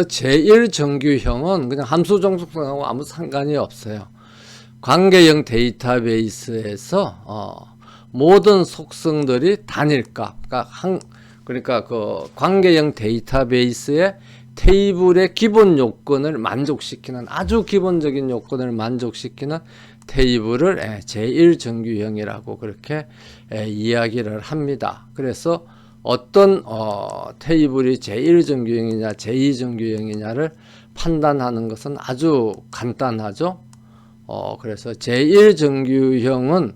제1정규형은 그냥 함수 종속성하고 아무 상관이 없어요. 관계형 데이터베이스에서 모든 속성들이 단일값, 그러니까 그 관계형 데이터베이스의 테이블의 기본 요건을 만족시키는, 아주 기본적인 요건을 만족시키는 테이블을 제1정규형이라고 그렇게 이야기를 합니다. 그래서 어떤 테이블이 제1정규형이냐 제2정규형이냐를 판단하는 것은 아주 간단하죠. 그래서 제1정규형은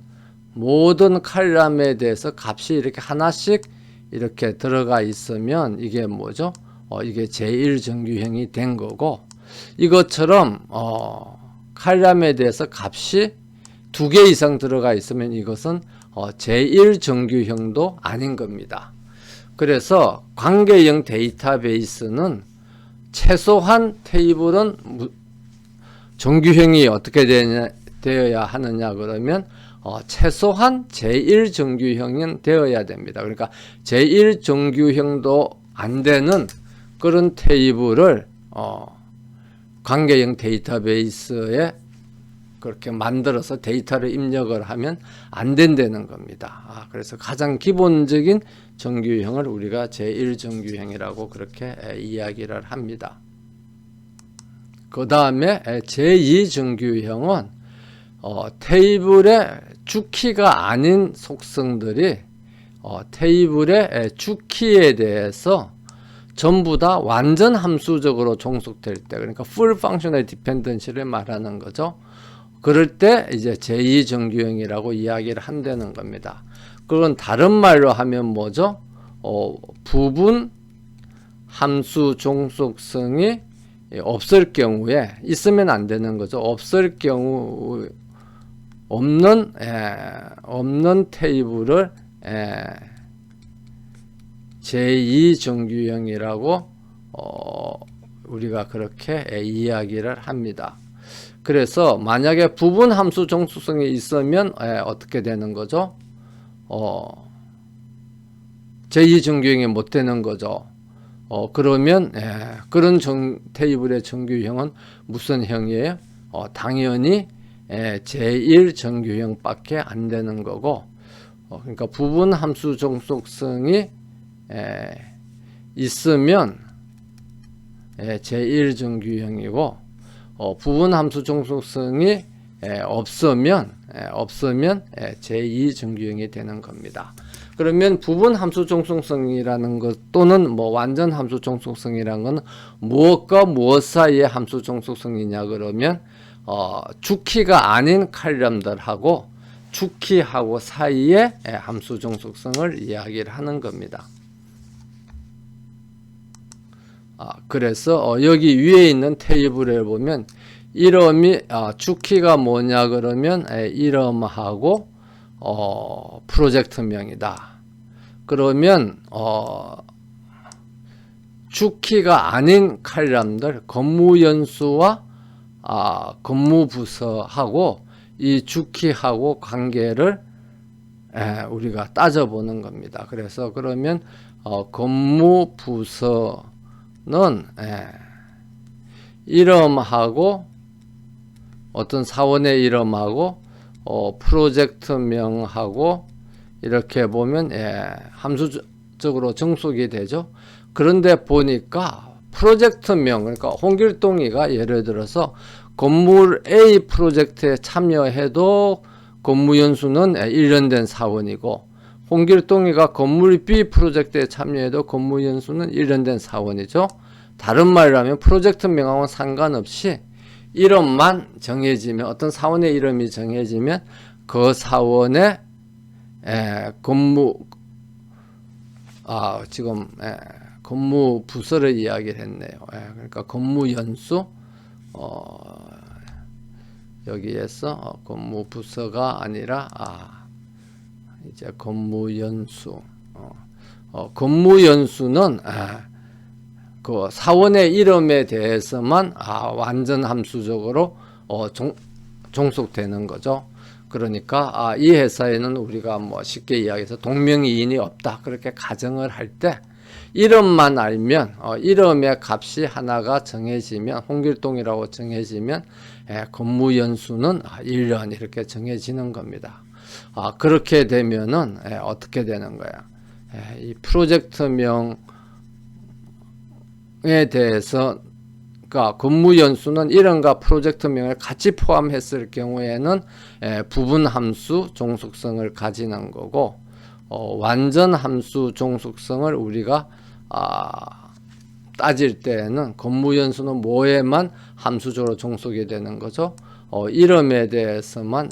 모든 칼럼에 대해서 값이 이렇게 하나씩 이렇게 들어가 있으면 이게 뭐죠? 이게 제1정규형이 된 거고, 이것처럼 칼럼에 대해서 값이 2개 이상 들어가 있으면 이것은 제1정규형도 아닌 겁니다. 그래서 관계형 데이터베이스는 최소한 테이블은 정규형이 어떻게 되어야 하느냐 그러면 최소한 제1정규형은 되어야 됩니다. 그러니까 제1정규형도 안 되는 그런 테이블을 관계형 데이터베이스에 그렇게 만들어서 데이터를 입력을 하면 안 된다는 겁니다. 그래서 가장 기본적인 정규형을 우리가 제1정규형이라고 그렇게 이야기를 합니다. 그 다음에 제2정규형은 테이블의 주키가 아닌 속성들이 테이블의 주키에 대해서 전부 다 완전 함수적으로 종속될 때, 그러니까 full functional dependency를 말하는 거죠. 그럴 때 이제 제2정규형이라고 이야기를 한다는 겁니다. 그건 다른 말로 하면 뭐죠? 부분 함수 종속성이 없을 경우에, 있으면 안 되는 거죠. 없을 경우 없는 테이블을 제2정규형이라고 우리가 그렇게 이야기를 합니다. 그래서 만약에 부분 함수 종속성이 있으면 어떻게 되는 거죠? 제2정규형이 못 되는 거죠. 그러면 그런 테이블의 정규형은 무슨 형이에요? 당연히 제1정규형밖에 안 되는 거고, 그러니까 부분 함수 종속성이 있으면 제1정규형이고, 부분 함수 종속성이 없으면 제2정규형이 되는 겁니다. 그러면 부분 함수 종속성이라는 것 또는 뭐 완전 함수 종속성이라는 건 무엇과 무엇 사이의 함수 종속성이냐 그러면 주키가 아닌 칼럼들하고 주키하고 사이의 함수 종속성을 이야기를 하는 겁니다. 그래서 여기 위에 있는 테이블에 보면 이름이 주키가 뭐냐 그러면 이름하고 프로젝트명이다. 그러면 주키가 아닌 칼럼들 건무연수와 건무부서하고 이 주키하고 관계를 우리가 따져보는 겁니다. 그래서 그러면 건무부서는 이름하고 어떤 사원의 이름하고 프로젝트명하고 이렇게 보면 함수적으로 정속이 되죠. 그런데 보니까 프로젝트명, 그러니까 홍길동이가 예를 들어서 건물 A 프로젝트에 참여해도 건무연수는 1년 된 사원이고, 홍길동이가 건물 B 프로젝트에 참여해도 건무연수는 1년 된 사원이죠. 다른 말로 하면 프로젝트명하고는 상관없이 이름만 정해지면, 어떤 사원의 이름이 정해지면 그 사원의 건무 부서를 이야기를 했네요. 그러니까 건무 연수, 여기에서 건무 부서가 아니라 이제 건무 연수. 건무 연수는 그 사원의 이름에 대해서만 완전 함수적으로 종속되는 거죠. 그러니까 이 회사에는 우리가 뭐 쉽게 이야기해서 동명이인이 없다 그렇게 가정을 할 때 이름만 알면 이름의 값이 하나가 정해지면 홍길동이라고 정해지면 근무 연수는 1년 이렇게 정해지는 겁니다. 그렇게 되면은 어떻게 되는 거야? 이 프로젝트명에 대해서 그러니까 근무 연수는 이름과 프로젝트명을 같이 포함했을 경우에는 부분 함수 종속성을 가지는 거고 완전 함수 종속성을 우리가 따질 때에는 근무 연수는 뭐에만 함수적으로 종속이 되는 거죠. 이름에 대해서만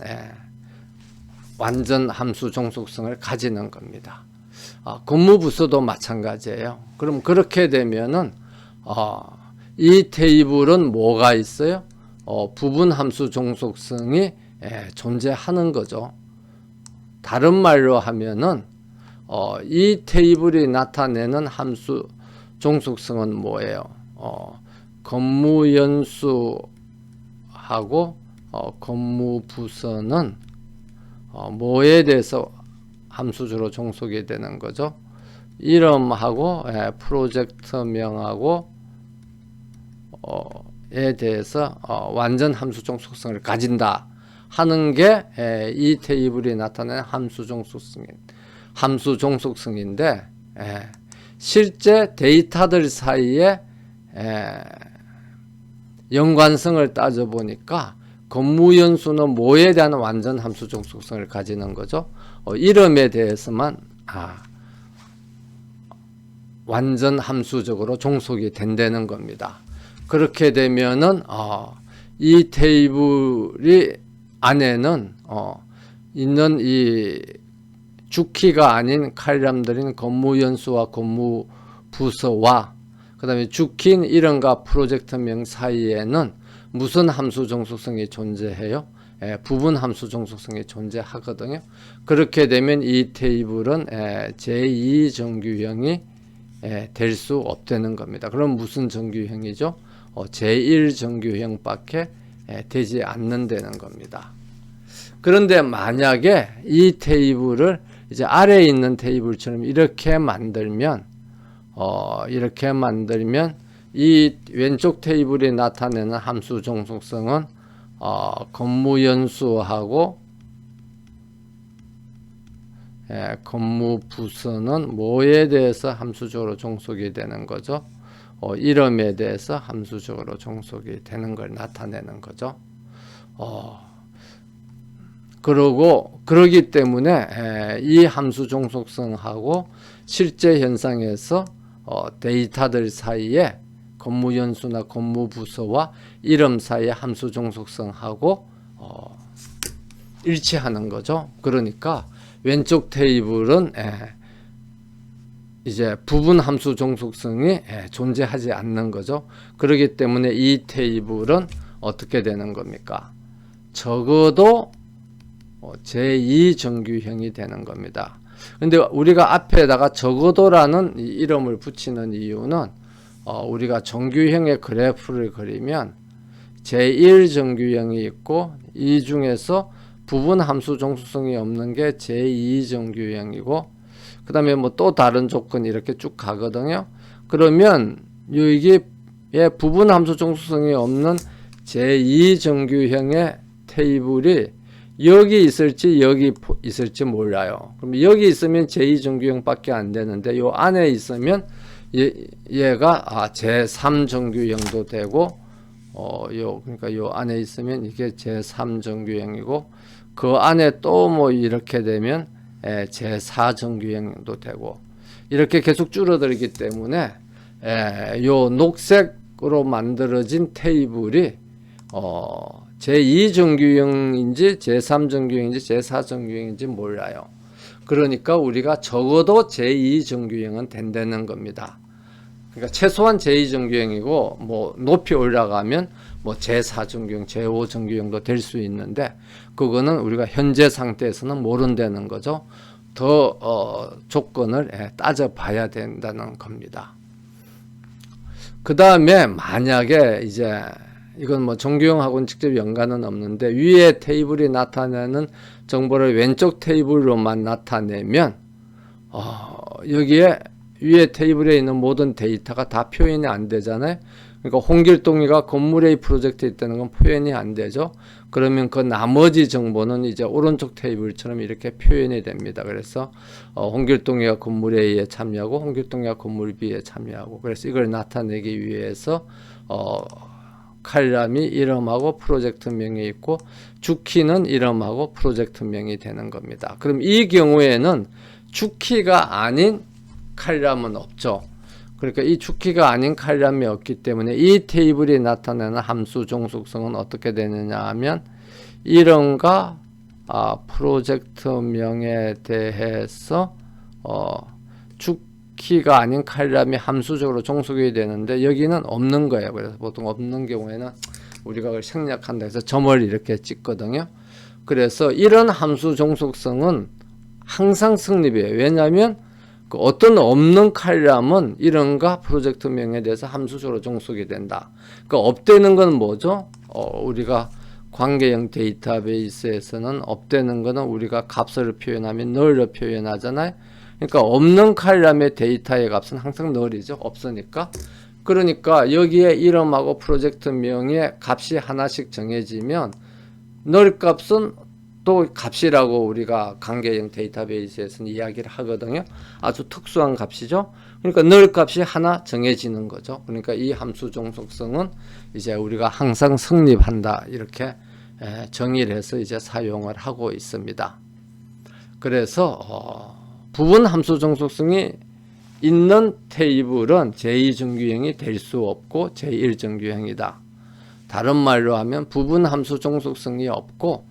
완전 함수 종속성을 가지는 겁니다. 근무 부서도 마찬가지예요. 그럼 그렇게 되면은 이 테이블은 뭐가 있어요? 부분 함수 종속성이 존재하는 거죠. 다른 말로 하면은 이 테이블이 나타내는 함수 종속성은 뭐예요? 근무 연수하고 근무 부서는 뭐에 대해서 함수적으로 종속이 되는 거죠? 이름하고 프로젝트명하고 에 대해서 완전 함수 종속성을 가진다 하는 게 이 테이블이 나타내는 함수 종속성인데 실제 데이터들 사이에 연관성을 따져보니까 근무 연수는 뭐에 대한 완전 함수 종속성을 가지는 거죠? 이름에 대해서만 완전 함수적으로 종속이 된다는 겁니다. 그렇게 되면은 이 테이블이 안에는 있는 이 주키가 아닌 칼럼들인 근무 연수와 근무 부서와 그 다음에 주키인 이름과 프로젝트명 사이에는 무슨 함수 종속성이 존재해요? 부분 함수 종속성이 존재하거든요. 그렇게 되면 이 테이블은 제2 정규형이 될 수 없다는 겁니다. 그럼 무슨 정규형이죠? 제1 정규형밖에 되지 않는다는 겁니다. 그런데 만약에 이 테이블을 이제 아래에 있는 테이블처럼 이렇게 만들면 이 왼쪽 테이블이 나타내는 함수 종속성은 근무 연수하고 근무 부서는 뭐에 대해서 함수적으로 종속이 되는 거죠? 이름에 대해서 함수적으로 종속이 되는 걸 나타내는 거죠. 그러기 때문에 이 함수 종속성하고 실제 현상에서 데이터들 사이에 근무 연수나 근무 부서와 이름 사이의 함수 종속성하고 일치하는 거죠. 그러니까 왼쪽 테이블은 이제 부분 함수 종속성이 존재하지 않는 거죠. 그렇기 때문에 이 테이블은 어떻게 되는 겁니까? 적어도 제2 정규형이 되는 겁니다. 근데 우리가 앞에다가 적어도라는 이름을 붙이는 이유는 우리가 정규형의 그래프를 그리면 제1 정규형이 있고 이 중에서 부분 함수 종속성이 없는 게 제2 정규형이고 그 다음에 뭐 또 다른 조건이 이렇게 쭉 가거든요. 그러면 여기에 부분 함수 종속성이 없는 제2 정규형의 테이블이 여기 있을지 여기 있을지 몰라요. 그럼 여기 있으면 제2 정규형밖에 안 되는데 요 안에 있으면 얘가 제3 정규형도 되고 그러니까 요 안에 있으면 이게 제3 정규형이고 그 안에 또 뭐 이렇게 되면 제4 정규형도 되고 이렇게 계속 줄어들기 때문에 요 녹색으로 만들어진 테이블이 제2 정규형인지 제3 정규형인지 제4 정규형인지 몰라요. 그러니까 우리가 적어도 제2 정규형은 된다는 겁니다. 그러니까 최소한 제2 정규형이고 뭐 높이 올라가면 뭐 제4 정규형, 제5 정규형도 될 수 있는데 그거는 우리가 현재 상태에서는 모른다는 거죠. 더 조건을 따져봐야 된다는 겁니다. 그 다음에 만약에 이제 이건 뭐 정규형하고는 직접 연관은 없는데 위에 테이블이 나타내는 정보를 왼쪽 테이블로만 나타내면 여기에 위에 테이블에 있는 모든 데이터가 다 표현이 안 되잖아요. 그러니까 홍길동이가 건물 A 프로젝트에 있다는 건 표현이 안 되죠. 그러면 그 나머지 정보는 이제 오른쪽 테이블처럼 이렇게 표현이 됩니다. 그래서 홍길동이가 건물 A에 참여하고 홍길동이가 건물 B에 참여하고, 그래서 이걸 나타내기 위해서 칼럼이 이름하고 프로젝트명이 있고 주키는 이름하고 프로젝트명이 되는 겁니다. 그럼 이 경우에는 주키가 아닌 칼럼은 없죠. 그러니까 이 주키가 아닌 칼럼이 없기 때문에 이 테이블이 나타내는 함수 종속성은 어떻게 되느냐 하면 이름과 프로젝트명에 대해서 주키가 아닌 칼럼이 함수적으로 종속이 되는데 여기는 없는 거예요. 그래서 보통 없는 경우에는 우리가 그걸 생략한다 해서 점을 이렇게 찍거든요. 그래서 이런 함수 종속성은 항상 성립이에요. 왜냐하면 그 어떤 없는 칼럼은 이름과 프로젝트명에 대해서 함수적으로 종속이 된다. 그 없대는 건 뭐죠? 우리가 관계형 데이터베이스에서는 없대는 거는 우리가 값을 표현하면 null로 표현하잖아요. 그러니까 없는 칼럼의 데이터의 값은 항상 null이죠. 없으니까. 그러니까 여기에 이름하고 프로젝트명의 값이 하나씩 정해지면 null 값은 또 값이라고 우리가 관계형 데이터베이스에서는 이야기를 하거든요. 아주 특수한 값이죠. 그러니까 null 값이 하나 정해지는 거죠. 그러니까 이 함수 종속성은 이제 우리가 항상 성립한다 이렇게 정의를 해서 이제 사용을 하고 있습니다. 그래서 부분 함수 종속성이 있는 테이블은 제2정규형이 될 수 없고 제1정규형이다. 다른 말로 하면 부분 함수 종속성이 없고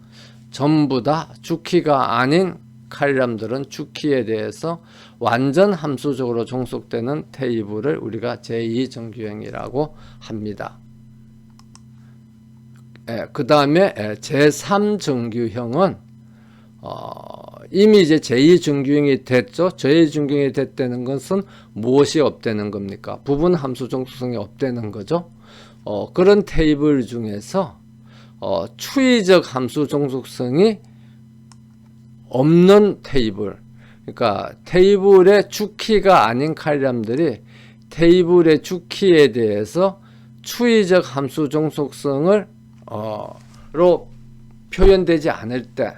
전부 다 주키가 아닌 칼럼들은 주키에 대해서 완전 함수적으로 종속되는 테이블을 우리가 제2정규형이라고 합니다. 그 다음에 제3정규형은 이미 이제 제2정규형이 됐죠. 제2정규형이 됐다는 것은 무엇이 없다는 겁니까? 부분 함수 종속성이 없다는 거죠. 그런 테이블 중에서 추이적 함수 종속성이 없는 테이블, 그러니까 테이블의 주키가 아닌 칼럼들이 테이블의 주키에 대해서 추이적 함수 종속성을 로 표현되지 않을 때,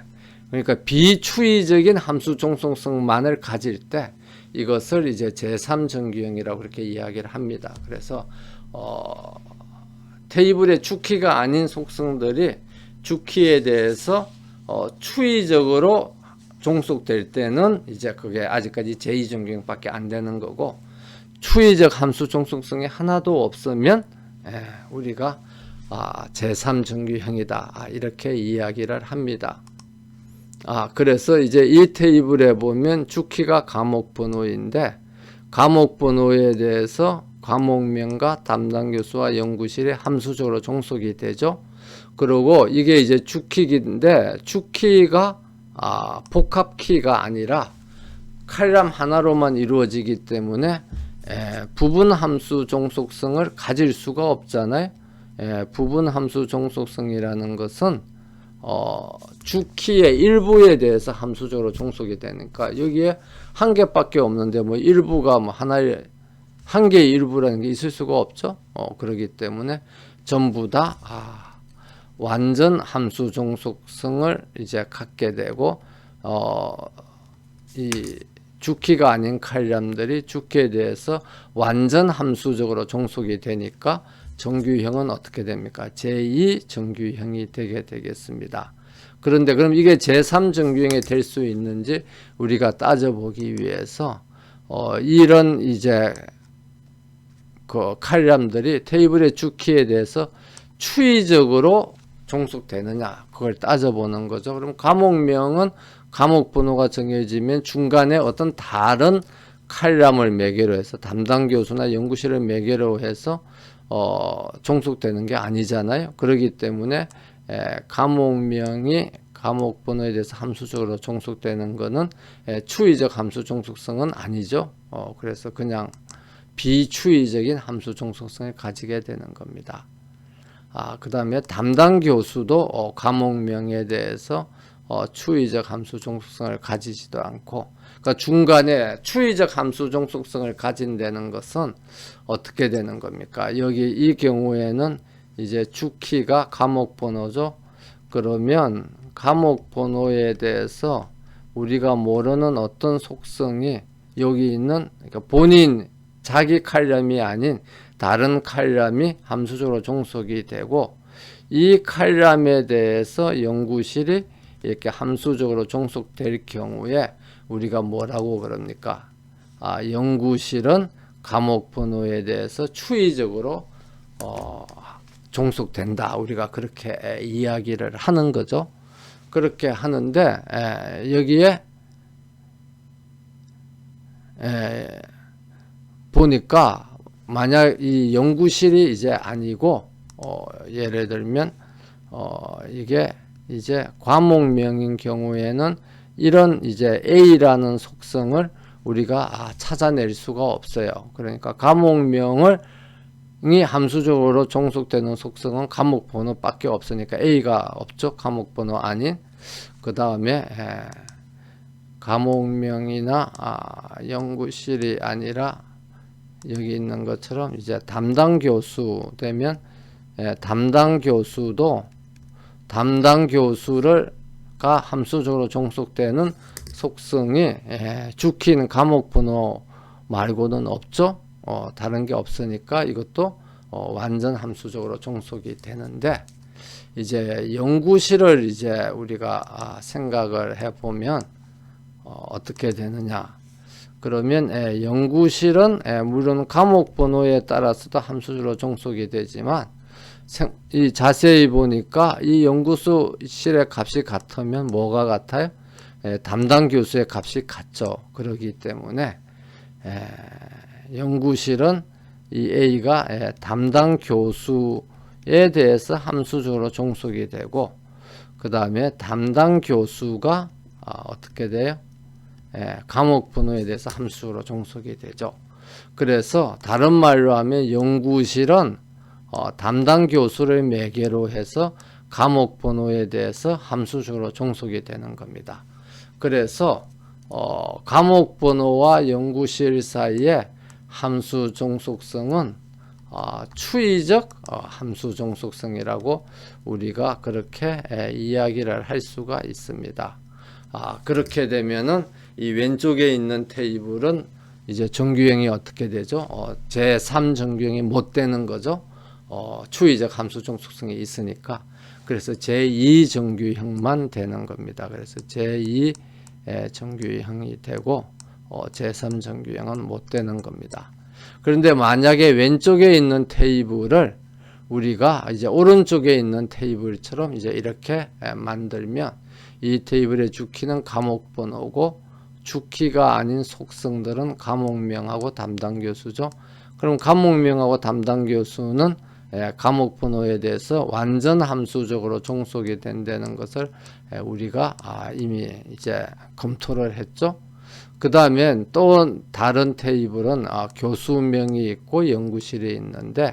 그러니까 비추이적인 함수 종속성만을 가질 때 이것을 이제 제3정규형이라고 그렇게 이야기를 합니다. 그래서 테이블의 주키가 아닌 속성들이 주키에 대해서 추이적으로 종속될 때는 이제 그게 아직까지 제2정규형밖에 안 되는 거고, 추이적 함수 종속성이 하나도 없으면 우리가 제3정규형이다 이렇게 이야기를 합니다. 그래서 이제 이 테이블에 보면 주키가 과목 번호인데 과목 번호에 대해서 과목명과 담당 교수와 연구실에 함수적으로 종속이 되죠. 그리고 이게 이제 주키인데 주키가 복합 키가 아니라 칼럼 하나로만 이루어지기 때문에 부분 함수 종속성을 가질 수가 없잖아요. 부분 함수 종속성이라는 것은 주키의 일부에 대해서 함수적으로 종속이 되니까 여기에 한 개밖에 없는데 뭐 일부가 뭐 하나의 한 개의 일부라는 게 있을 수가 없죠. 그렇기 때문에 전부 다 완전 함수 종속성을 이제 갖게 되고 이 주키가 아닌 칼럼들이 주키에 대해서 완전 함수적으로 종속이 되니까 정규형은 어떻게 됩니까? 제2정규형이 되게 되겠습니다. 그런데 그럼 이게 제3정규형이 될 수 있는지 우리가 따져보기 위해서 이런 이제 그 칼럼들이 테이블의 주키에 대해서 추이적으로 종속되느냐 그걸 따져보는 거죠. 그럼 과목명은 과목 번호가 정해지면 중간에 어떤 다른 칼럼을 매개로 해서 담당 교수나 연구실을 매개로 해서 종속되는 게 아니잖아요. 그렇기 때문에 과목명이 과목 번호에 대해서 함수적으로 종속되는 것은 추이적 함수 종속성은 아니죠. 그래서 그냥 비추이적인 함수 종속성을 가지게 되는 겁니다. 그 다음에 담당 교수도 과목명에 대해서 추이적 함수 종속성을 가지지도 않고, 그러니까 중간에 추이적 함수 종속성을 가진다는 것은 어떻게 되는 겁니까? 여기 이 경우에는 이제 주키가 감옥 번호죠. 그러면 감옥 번호에 대해서 우리가 모르는 어떤 속성이 여기 있는, 그러니까 본인 자기 칼럼이 아닌 다른 칼럼이 함수적으로 종속이 되고, 이 칼럼에 대해서 연구실이 이렇게 함수적으로 종속될 경우에 우리가 뭐라고 그럽니까? 연구실은 감옥 번호에 대해서 추이적으로 종속된다. 우리가 그렇게 이야기를 하는 거죠. 그렇게 하는데 여기에 보니까 만약 이 연구실이 이제 아니고 예를 들면 이게 이제 과목명인 경우에는 이런 이제 A라는 속성을 우리가 찾아낼 수가 없어요. 그러니까 과목명을 이 함수적으로 종속되는 속성은 과목 번호밖에 없으니까 A가 없죠. 과목 번호 아닌. 그 다음에 과목명이나 연구실이 아니라 여기 있는 것처럼 이제 담당 교수 되면 담당 교수도 담당 교수가 함수적으로 종속되는 속성이 주키는 과목 번호 말고는 없죠. 다른 게 없으니까 이것도 완전 함수적으로 종속이 되는데, 이제 연구실을 이제 우리가 생각을 해보면 어떻게 되느냐. 그러면 연구실은 물론 과목 번호에 따라서도 함수적으로 종속이 되지만, 이 자세히 보니까 이 연구실의 값이 같으면 뭐가 같아요? 담당 교수의 값이 같죠. 그렇기 때문에 연구실은 이 A가 담당 교수에 대해서 함수적으로 종속이 되고, 그 다음에 담당 교수가 어떻게 돼요? 과목 번호에 대해서 함수로 종속이 되죠. 그래서 다른 말로 하면 연구실은 담당 교수를 매개로 해서 과목 번호에 대해서 함수적으로 종속이 되는 겁니다. 그래서 과목 번호와 연구실 사이에 함수 종속성은 추이적 함수 종속성이라고 우리가 그렇게 이야기를 할 수가 있습니다. 그렇게 되면은 이 왼쪽에 있는 테이블은 이제 정규형이 어떻게 되죠? 제3 정규형이 못 되는 거죠. 추이적 함수 종속성이 있으니까. 그래서 제2 정규형만 되는 겁니다. 그래서 제2 정규형이 되고 제3 정규형은 못 되는 겁니다. 그런데 만약에 왼쪽에 있는 테이블을 우리가 이제 오른쪽에 있는 테이블처럼 이제 이렇게 만들면, 이 테이블의 주키는 과목 번호고 주키가 아닌 속성들은 과목명하고 담당 교수죠. 그럼 과목명하고 담당 교수는 과목 번호에 대해서 완전 함수적으로 종속이 된다는 것을 우리가 이미 이제 검토를 했죠. 그 다음에 또 다른 테이블은 교수명이 있고 연구실이 있는데,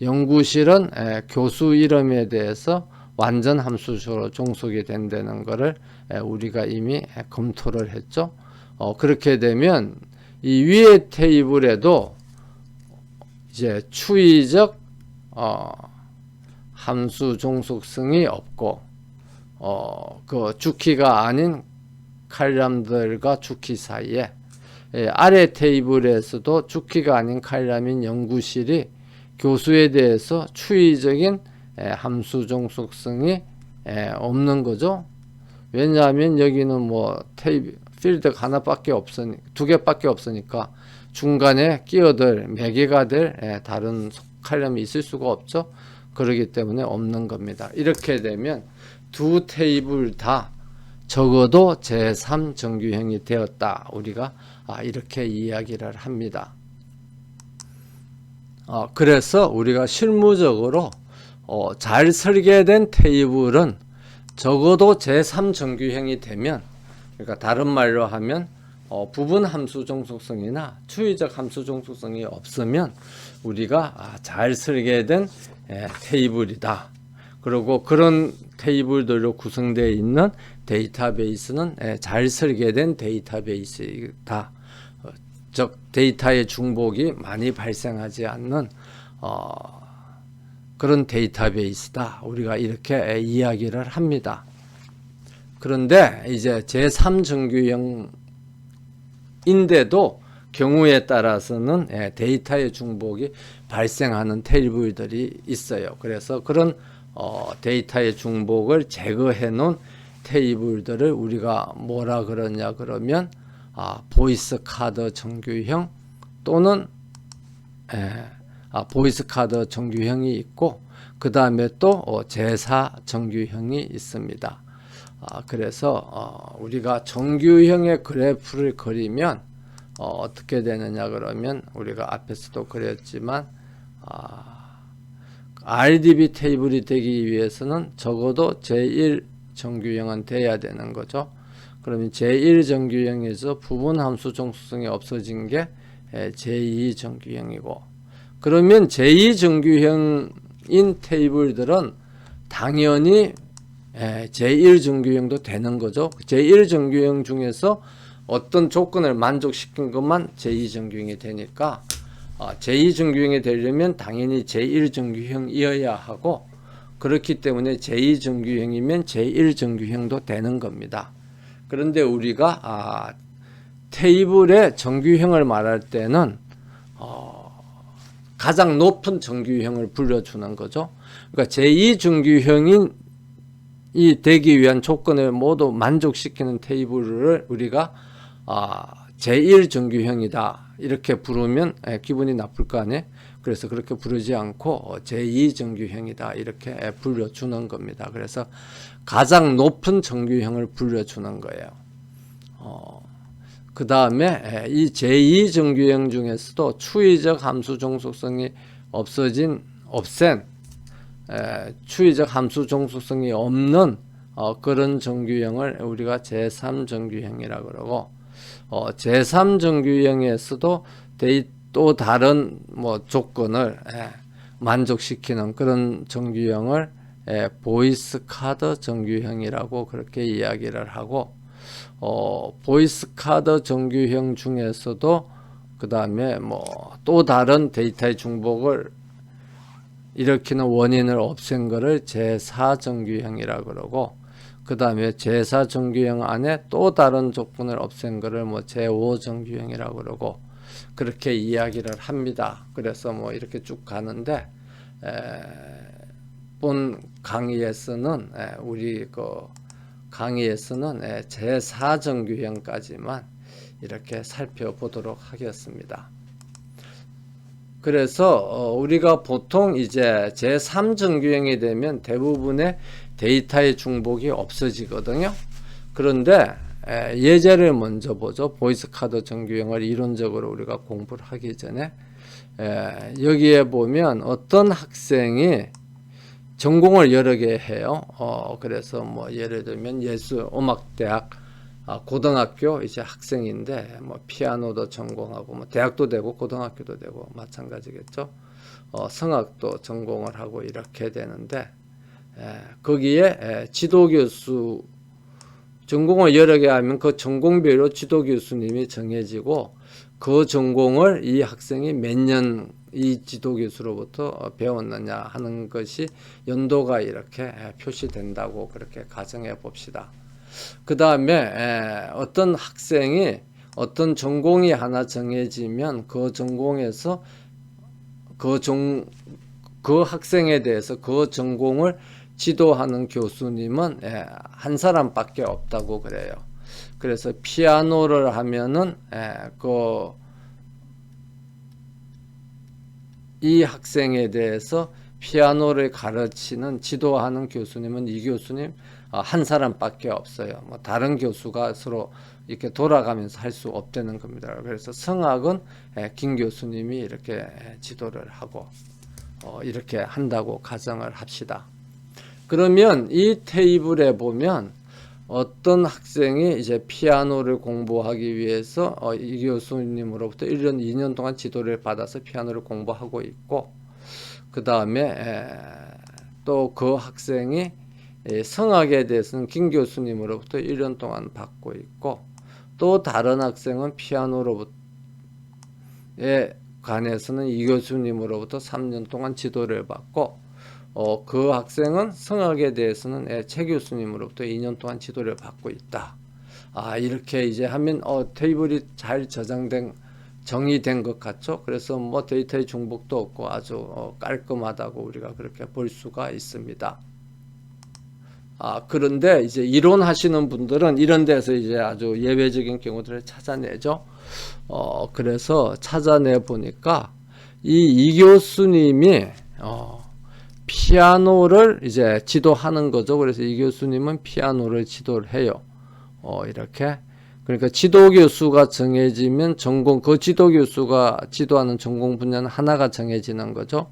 연구실은 교수 이름에 대해서 완전 함수적으로 종속이 된다는 것을 우리가 이미 검토를 했죠. 그렇게 되면 이 위의 테이블에도 이제 추이적 함수 종속성이 없고 그 주키가 아닌 칼럼들과 주키 사이에, 아래 테이블에서도 주키가 아닌 칼럼인 연구실이 교수에 대해서 추이적인 함수 종속성이 없는 거죠. 왜냐하면 여기는 뭐 필드가 하나밖에 없으니, 두 개밖에 없으니까 중간에 끼어들 매개가 될 다른 칼럼이 있을 수가 없죠. 그렇기 때문에 없는 겁니다. 이렇게 되면 두 테이블 다 적어도 제3 정규형이 되었다. 우리가 이렇게 이야기를 합니다. 그래서 우리가 실무적으로 잘 설계된 테이블은 적어도 제3 정규형이 되면, 그러니까 다른 말로 하면 부분 함수 종속성이나 추이적 함수 종속성이 없으면 우리가 잘 설계된 테이블이다. 그리고 그런 테이블들로 구성되어 있는 데이터베이스는 잘 설계된 데이터베이스이다. 즉 데이터의 중복이 많이 발생하지 않는 그런 데이터베이스다. 우리가 이렇게 이야기를 합니다. 그런데 이제 제3정규형인데도 경우에 따라서는 데이터의 중복이 발생하는 테이블들이 있어요. 그래서 그런 데이터의 중복을 제거해 놓은 테이블들을 우리가 뭐라 그러냐 그러면 보이스 카드 정규형 또는 보이스 카드 정규형이 있고 그 다음에 또 제4 정규형이 있습니다. 그래서 우리가 정규형의 그래프를 그리면 어떻게 되느냐 그러면 우리가 앞에서도 그렸지만 RDB 테이블이 되기 위해서는 적어도 제1 정규형은 돼야 되는 거죠. 그러면 제1 정규형에서 부분 함수 종속성이 없어진 게 제2 정규형이고, 그러면 제2 정규형인 테이블들은 당연히 제1 정규형도 되는 거죠. 제1 정규형 중에서 어떤 조건을 만족시킨 것만 제2 정규형이 되니까 제2 정규형이 되려면 당연히 제1 정규형이어야 하고, 그렇기 때문에 제2 정규형이면 제1 정규형도 되는 겁니다. 그런데 우리가 테이블의 정규형을 말할 때는 가장 높은 정규형을 불러주는 거죠. 그러니까 제2 정규형이 되기 위한 조건을 모두 만족시키는 테이블을 우리가 제1 정규형이다 이렇게 부르면 기분이 나쁠 거 아니에요. 그래서 그렇게 부르지 않고 제2 정규형이다 이렇게 불러주는 겁니다. 그래서 가장 높은 정규형을 불러주는 거예요. 그 다음에 이 제2 정규형 중에서도 추이적 함수 종속성이 없앤 추이적 함수 종속성이 없는 그런 정규형을 우리가 제3 정규형이라고 그러고, 제3 정규형에서도 또 다른 조건을 만족시키는 그런 정규형을 보이스 카드 정규형이라고 그렇게 이야기를 하고, 보이스 카드 정규형 중에서도 그 다음에 또 다른 데이터의 중복을 일으키는 원인을 없앤 거를 제4 정규형이라고 그러고, 그 다음에 제4 정규형 안에 또 다른 조건을 없앤 거를 제5 정규형이라고 그러고 그렇게 이야기를 합니다. 그래서 이렇게 쭉 가는데 본 강의에서는 우리 강의에서는 제4 정규형까지만 이렇게 살펴보도록 하겠습니다. 그래서 우리가 보통 이제 제3 정규형이 되면 대부분의 데이터의 중복이 없어지거든요. 그런데 예제를 먼저 보죠. 보이스 카드 정규형을 이론적으로 우리가 공부를 하기 전에 여기에 보면 어떤 학생이 전공을 여러 개 해요. 그래서 예를 들면 예술음악대학 고등학교 이제 학생인데 피아노도 전공하고 대학도 되고 고등학교도 되고 마찬가지겠죠. 성악도 전공을 하고 이렇게 되는데 거기에 지도교수 전공을 여러 개 하면 그 전공별로 지도교수님이 정해지고 그 전공을 이 학생이 몇 년 이 지도교수로부터 배웠느냐 하는 것이 연도가 이렇게 표시된다고 그렇게 가정해 봅시다. 그 다음에 어떤 학생이 어떤 전공이 하나 정해지면 그 전공에서 그 학생에 대해서 그 전공을 지도하는 교수님은 한 사람밖에 없다고 그래요. 그래서 피아노를 하면은 이 학생에 대해서 피아노를 가르치는 지도하는 교수님은 이 교수님 한 사람밖에 없어요. 다른 교수가 서로 이렇게 돌아가면서 할 수 없다는 겁니다. 그래서 성악은 김 교수님이 이렇게 지도를 하고 이렇게 한다고 가정을 합시다. 그러면 이 테이블에 보면 어떤 학생이 이제 피아노를 공부하기 위해서 이 교수님으로부터 1년, 2년 동안 지도를 받아서 피아노를 공부하고 있고, 그 다음에 또 그 학생이 성악에 대해서는 김 교수님으로부터 1년 동안 받고 있고, 또 다른 학생은 피아노로부터에 관해서는 이 교수님으로부터 3년 동안 지도를 받고, 그 학생은 성악에 대해서는 최 교수님으로부터 2년 동안 지도를 받고 있다. 이렇게 이제 하면 테이블이 잘 정의된 것 같죠. 그래서 뭐 데이터의 중복도 없고 아주 깔끔하다고 우리가 그렇게 볼 수가 있습니다. 그런데 이제 이론하시는 분들은 이런 데서 이제 아주 예외적인 경우들을 찾아내죠. 그래서 찾아내 보니까 이 교수님이 피아노를 이제 지도하는 거죠. 그래서 이 교수님은 피아노를 지도를 해요. 이렇게. 그러니까 지도 교수가 정해지면 그 지도 교수가 지도하는 전공 분야는 하나가 정해지는 거죠.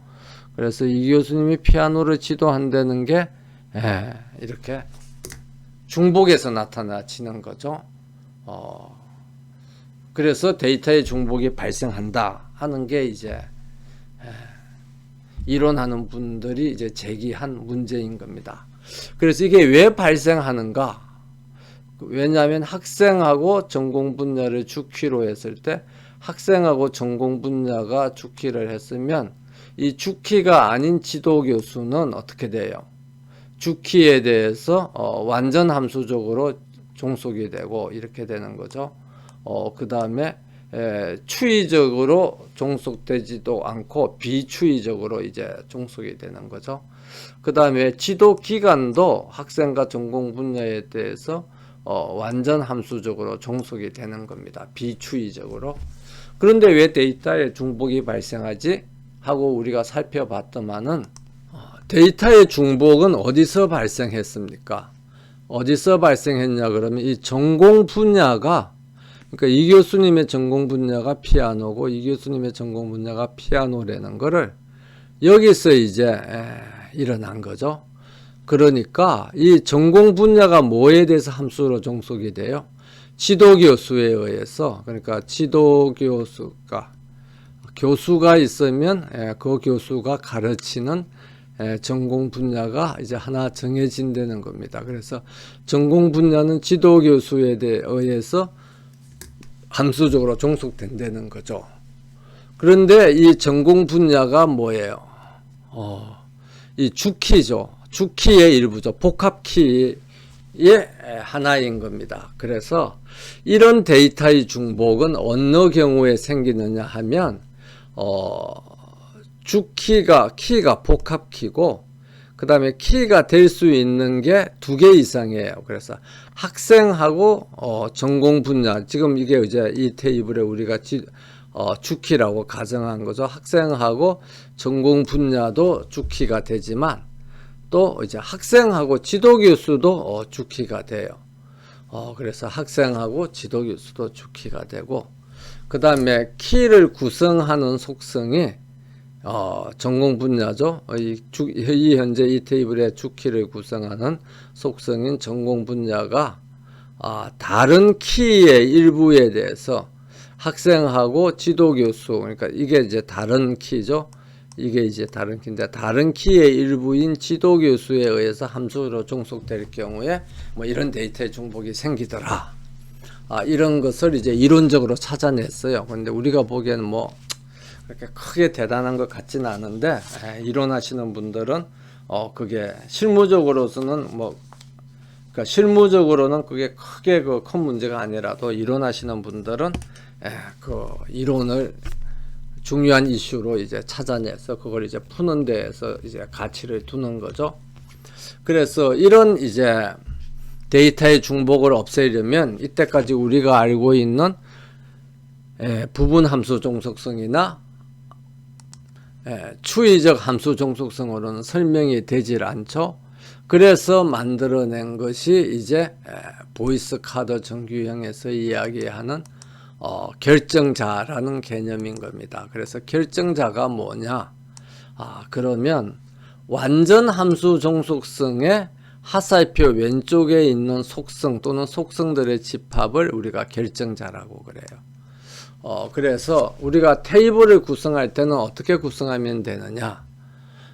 그래서 이 교수님이 피아노를 지도한다는 게 이렇게 중복에서 나타나지는 거죠. 그래서 데이터의 중복이 발생한다 하는 게 이제 이론하는 분들이 이제 제기한 문제인 겁니다. 그래서 이게 왜 발생하는가? 왜냐하면 학생하고 전공 분야를 주키로 했을 때 학생하고 전공 분야가 주키를 했으면 이 주키가 아닌 지도 교수는 어떻게 돼요? 주키에 대해서 완전 함수적으로 종속이 되고 이렇게 되는 거죠. 그 다음에 추이적으로 종속되지도 않고 비추이적으로 이제 종속이 되는 거죠. 그 다음에 지도 기간도 학생과 전공 분야에 대해서 완전 함수적으로 종속이 되는 겁니다. 비추이적으로. 그런데 왜 데이터의 중복이 발생하지? 하고 우리가 살펴봤더만은 데이터의 중복은 어디서 발생했습니까? 어디서 발생했냐 그러면 이 전공 분야가, 그러니까 이 교수님의 전공 분야가 피아노고 이 교수님의 전공 분야가 피아노라는 거를 여기서 이제 일어난 거죠. 그러니까 이 전공 분야가 뭐에 대해서 함수로 종속이 돼요? 지도 교수에 의해서. 그러니까 지도 교수가 있으면 그 교수가 가르치는 전공 분야가 이제 하나 정해진다는 겁니다. 그래서 전공 분야는 지도 교수에 의해서 함수적으로 종속된다는 거죠. 그런데 이 전공 분야가 뭐예요? 이 주키죠. 주키의 일부죠. 복합키의 하나인 겁니다. 그래서 이런 데이터의 중복은 어느 경우에 생기느냐 하면 키가 복합키고 그 다음에 키가 될 수 있는 게 2개 이상이에요. 그래서 학생하고 전공 분야, 지금 이게 이제 이 테이블에 우리가 주키라고 가정한 거죠. 학생하고 전공 분야도 주키가 되지만 또 이제 학생하고 지도 교수도 주키가 돼요. 그래서 학생하고 지도 교수도 주키가 되고, 그 다음에 키를 구성하는 속성이 전공 분야죠. 현재 이 테이블의 주키를 구성하는 속성인 전공 분야가 다른 키의 일부에 대해서 학생하고 지도 교수, 그러니까 이게 이제 다른 키죠. 이게 이제 다른 키인데 다른 키의 일부인 지도 교수에 의해서 함수로 종속될 경우에 뭐 이런 데이터의 중복이 생기더라. 이런 것을 이제 이론적으로 찾아냈어요. 그런데 우리가 보기에는 뭐 그렇게 크게 대단한 것 같지는 않은데 이론하시는 분들은 그게 실무적으로서는 그러니까 실무적으로는 그게 크게 큰 문제가 아니라도 이론하시는 분들은 그 이론을 중요한 이슈로 이제 찾아내서 그걸 이제 푸는 데에서 이제 가치를 두는 거죠. 그래서 이런 이제 데이터의 중복을 없애려면 이때까지 우리가 알고 있는 부분 함수 종속성이나 추이적 함수 종속성으로는 설명이 되질 않죠. 그래서 만들어낸 것이 이제 보이스 카드 정규형에서 이야기하는 결정자라는 개념인 겁니다. 그래서 결정자가 뭐냐? 그러면 완전 함수 종속성의 하살표 왼쪽에 있는 속성 또는 속성들의 집합을 우리가 결정자라고 그래요. 그래서 우리가 테이블을 구성할 때는 어떻게 구성하면 되느냐?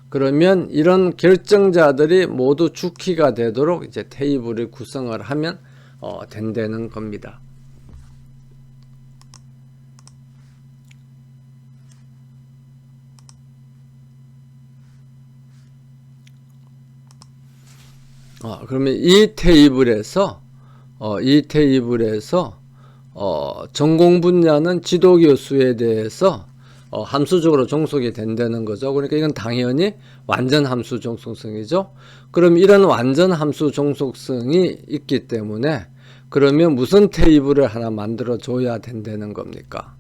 그러면 이런 결정자들이 모두 주키가 되도록 이제 테이블을 구성을 하면 된다는 겁니다. 그러면 이 테이블에서 전공 분야는 지도교수에 대해서 함수적으로 종속이 된다는 거죠. 그러니까 이건 당연히 완전 함수 종속성이죠. 그럼 이런 완전 함수 종속성이 있기 때문에 그러면 무슨 테이블을 하나 만들어 줘야 된다는 겁니까?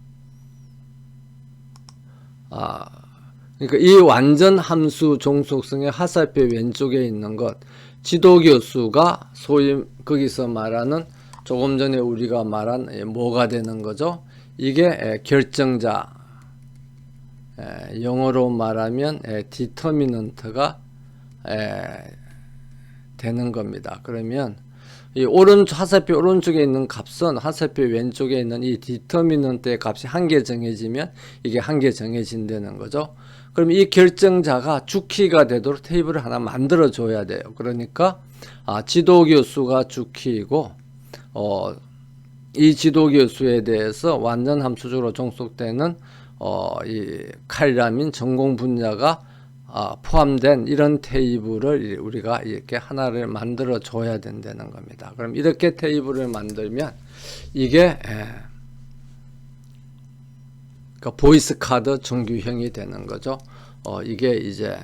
그러니까 이 완전 함수 종속성의 화살표 왼쪽에 있는 것, 지도교수가 소위 거기서 말하는 조금 전에 우리가 말한 뭐가 되는 거죠? 이게 결정자, 영어로 말하면 determinant가 되는 겁니다. 그러면 이 화살표 오른쪽에 있는 값은 화살표 왼쪽에 있는 이 determinant의 값이 한 개 정해지면 이게 한 개 정해진다는 거죠. 그럼 이 결정자가 주키가 되도록 테이블을 하나 만들어 줘야 돼요. 그러니까 지도교수가 주키이고 이 지도교수에 대해서 완전 함수적으로 종속되는 이 칼럼인 전공 분야가 포함된 이런 테이블을 우리가 이렇게 하나를 만들어 줘야 된다는 겁니다. 그럼 이렇게 테이블을 만들면 이게 그러니까 보이스 카드 정규형이 되는 거죠. 이게 이제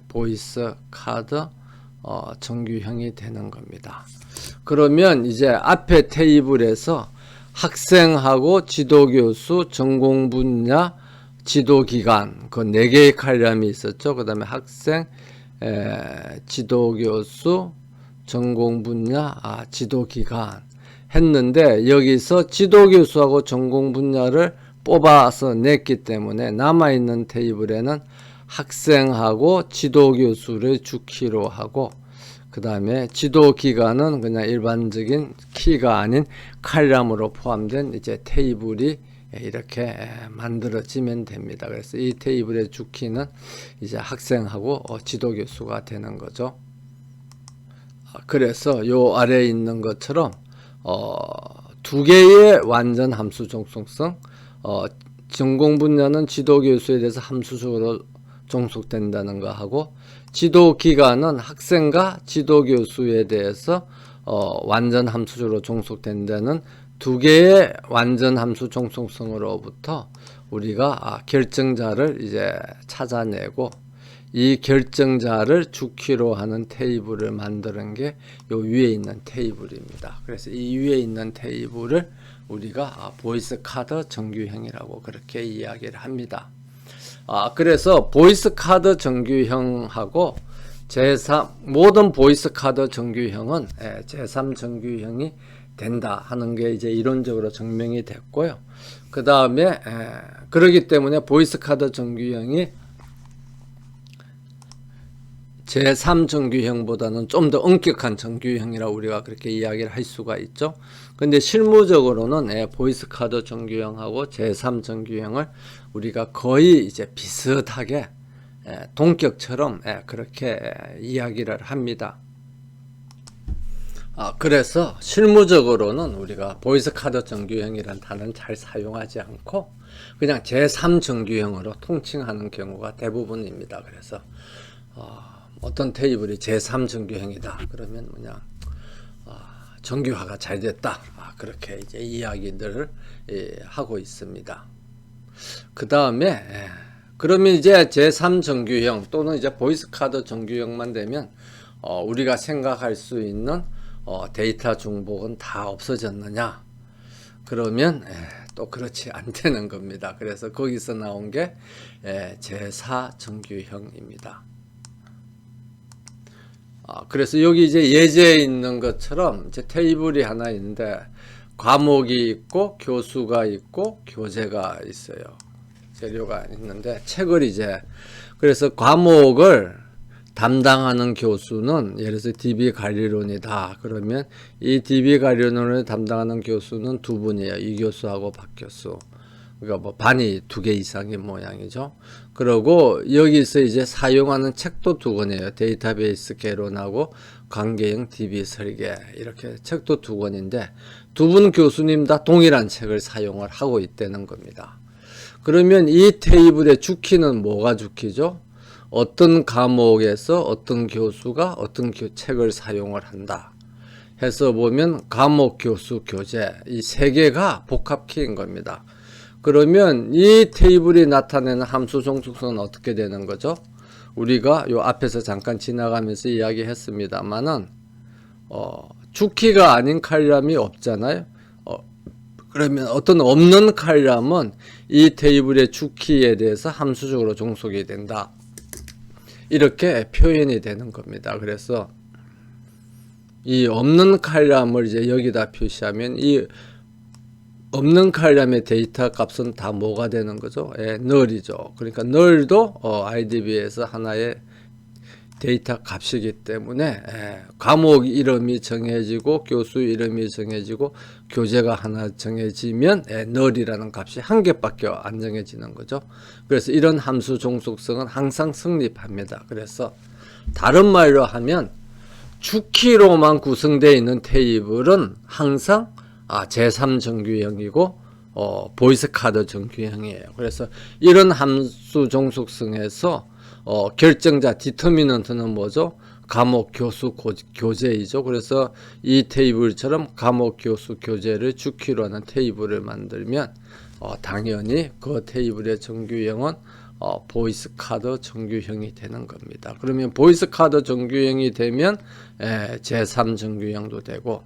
보이스 카드 정규형이 되는 겁니다. 그러면 이제 앞에 테이블에서 학생하고 지도교수, 전공 분야, 지도기관 그 4개의 칼럼이 있었죠. 그 다음에 학생, 지도교수, 전공 분야, 지도기관 했는데 여기서 지도교수하고 전공 분야를 뽑아서 냈기 때문에 남아있는 테이블에는 학생하고 지도교수를 주키로 하고 그 다음에 지도기관은 그냥 일반적인 키가 아닌 칼럼으로 포함된 이제 테이블이 이렇게 만들어지면 됩니다. 그래서 이 테이블의 주키는 이제 학생하고 지도교수가 되는 거죠. 그래서 요 아래에 있는 것처럼 두 개의 완전 함수 종속성, 전공 분야는 지도교수에 대해서 함수적으로 종속된다는 거 하고 지도기관은 학생과 지도교수에 대해서 완전 함수적으로 종속된다는 두 개의 완전 함수 종속성으로부터 우리가 결정자를 이제 찾아내고 이 결정자를 주키로 하는 테이블을 만드는 게 요 위에 있는 테이블입니다. 그래서 이 위에 있는 테이블을 우리가 보이스 카드 정규형이라고 그렇게 이야기를 합니다. 그래서 보이스 카드 정규형하고 모든 보이스 카드 정규형은 제3 정규형이 된다 하는 게 이제 이론적으로 증명이 됐고요. 그 다음에 그러기 때문에 보이스 카드 정규형이 제3 정규형보다는 좀 더 엄격한 정규형이라고 우리가 그렇게 이야기를 할 수가 있죠. 근데 실무적으로는 보이스 카드 정규형하고 제3 정규형을 우리가 거의 이제 비슷하게 동격처럼 그렇게 이야기를 합니다. 그래서 실무적으로는 우리가 보이스 카드 정규형이라는 단어는 잘 사용하지 않고 그냥 제3 정규형으로 통칭하는 경우가 대부분입니다. 그래서 어떤 테이블이 제3 정규형이다 그러면 그냥 정규화가 잘 됐다 그렇게 이제 이야기들을 하고 있습니다. 그 다음에 그러면 이제 제3 정규형 또는 이제 보이스 카드 정규형만 되면 우리가 생각할 수 있는 데이터 중복은 다 없어졌느냐? 그러면 또 그렇지 않다는 겁니다. 그래서 거기서 나온 게 제4 정규형입니다. 그래서 여기 이제 예제에 있는 것처럼 이제 테이블이 하나 있는데 과목이 있고 교수가 있고 교재가 있어요. 재료가 있는데 책을 이제 그래서 과목을 담당하는 교수는 예를 들어서 DB 관리론이다. 그러면 이 DB 관리론을 담당하는 교수는 두 분이에요. 이 교수하고 박 교수. 그러니까 뭐 반이 2개 이상의 모양이죠. 그리고 여기서 이제 사용하는 책도 2권이에요. 데이터베이스 개론하고 관계형 DB 설계, 이렇게 책도 2권인데 두 분 교수님 다 동일한 책을 사용을 하고 있다는 겁니다. 그러면 이 테이블의 주키는 뭐가 주키죠? 어떤 과목에서 어떤 교수가 어떤 책을 사용을 한다 해서 보면 과목, 교수, 교재, 이 3개가 복합키인 겁니다. 그러면 이 테이블이 나타내는 함수 종속성은 어떻게 되는 거죠? 우리가 요 앞에서 잠깐 지나가면서 이야기했습니다만은 주키가 아닌 칼럼이 없잖아요. 그러면 어떤 없는 칼럼은 이 테이블의 주키에 대해서 함수적으로 종속이 된다. 이렇게 표현이 되는 겁니다. 그래서 이 없는 칼럼을 이제 여기다 표시하면 이 없는 칼럼의 데이터 값은 다 뭐가 되는 거죠? null이죠. 그러니까 null도 IDB에서 하나의 데이터 값이기 때문에 과목 이름이 정해지고 교수 이름이 정해지고 교재가 하나 정해지면 null이라는 값이 한 개밖에 안 정해지는 거죠. 그래서 이런 함수 종속성은 항상 성립합니다. 그래서 다른 말로 하면 주키로만 구성되어 있는 테이블은 항상 제3정규형이고 보이스 카드 정규형이에요. 그래서 이런 함수 종속성에서 결정자 디터미넌트는 뭐죠? 과목, 교수, 교재이죠. 그래서 이 테이블처럼 과목, 교수, 교재를 주키로 하는 테이블을 만들면 당연히 그 테이블의 정규형은 보이스 카드 정규형이 되는 겁니다. 그러면 보이스 카드 정규형이 되면 제3 정규형도 되고,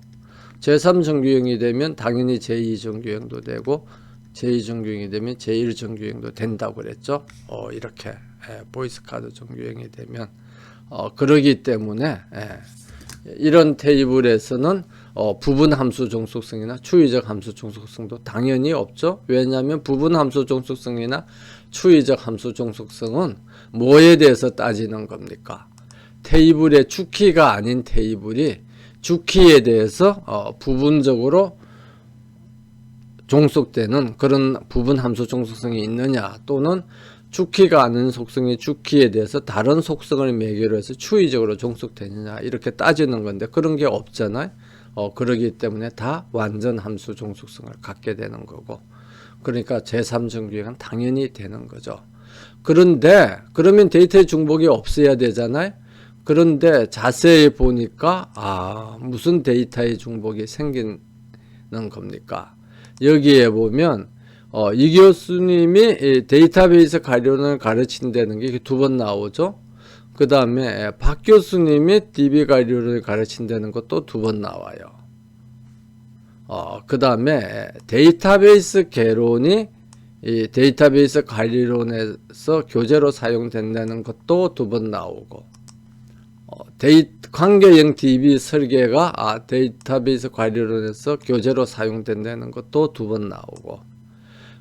제3 정규형이 되면 당연히 제2 정규형도 되고, 제2 정규형이 되면 제1 정규형도 된다고 그랬죠. 이렇게 보이스 카드 정규형이 되면 그러기 때문에 이런 테이블에서는 부분 함수 종속성이나 추이적 함수 종속성도 당연히 없죠. 왜냐하면 부분 함수 종속성이나 추이적 함수 종속성은 뭐에 대해서 따지는 겁니까? 테이블의 주키가 아닌 테이블이 주키에 대해서 부분적으로 종속되는 그런 부분 함수 종속성이 있느냐, 또는 주키가 아닌 속성이 주키에 대해서 다른 속성을 매개로 해서 추이적으로 종속되느냐, 이렇게 따지는 건데 그런 게 없잖아요. 그러기 때문에 다 완전 함수 종속성을 갖게 되는 거고, 그러니까 제3정규형은 당연히 되는 거죠. 그런데 그러면 데이터의 중복이 없어야 되잖아요. 그런데 자세히 보니까 무슨 데이터의 중복이 생기는 겁니까? 여기에 보면 이 교수님이 데이터베이스 관련을 가르친다는 게 2번 나오죠. 그 다음에 박 교수님이 DB 관련을 가르친다는 것도 2번 나와요. 그 다음에 데이터베이스 개론이 이 데이터베이스 관리론에서 교재로 사용된다는 것도 2번 나오고, 관계형 DB 설계가 데이터베이스 관리론에서 교재로 사용된다는 것도 2번 나오고,